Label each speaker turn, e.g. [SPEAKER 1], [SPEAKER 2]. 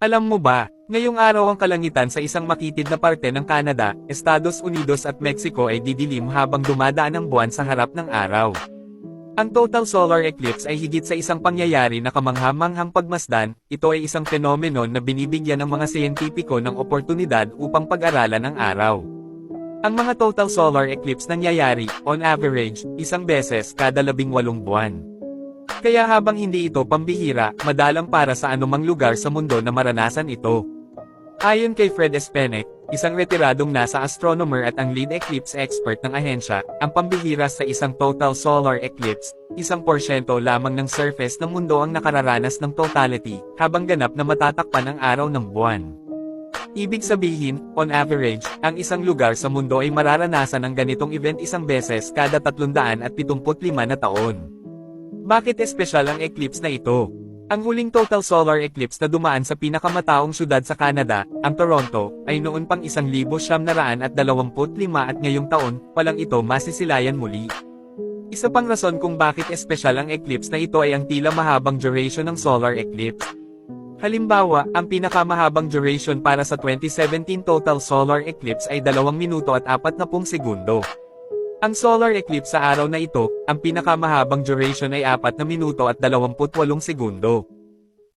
[SPEAKER 1] Alam mo ba, ngayong araw ang kalangitan sa isang makitid na parte ng Canada, Estados Unidos at Mexico ay didilim habang dumadaan ang buwan sa harap ng araw. Ang total solar eclipse ay higit sa isang pangyayari na kamangha-manghang pagmasdan. Ito ay isang fenomeno na binibigyan ng mga siyentipiko ng oportunidad upang pag-aralan ang araw. Ang mga total solar eclipse nangyayari, on average, isang beses kada 18 buwan. Kaya habang hindi ito pambihira, madalang para sa anumang lugar sa mundo na maranasan ito. Ayon kay Fred Espenek, isang retiradong NASA astronomer at ang lead eclipse expert ng ahensya, ang pambihira sa isang total solar eclipse, 1% lamang ng surface ng mundo ang nakararanas ng totality, habang ganap na matatakpan ang araw ng buwan. Ibig sabihin, on average, ang isang lugar sa mundo ay mararanasan ang ganitong event isang beses kada 375 na taon. Bakit espesyal ang eclipse na ito? Ang huling total solar eclipse na dumaan sa pinakamataong syudad sa Canada, ang Toronto, ay noon pang 1925 at ngayong taon, palang ito masisilayan muli. Isa pang rason kung bakit espesyal ang eclipse na ito ay ang tila mahabang duration ng solar eclipse. Halimbawa, ang pinakamahabang duration para sa 2017 total solar eclipse ay 2 minuto at 40 segundo. Ang solar eclipse sa araw na ito, ang pinakamahabang duration ay 4 minuto at 28 segundo.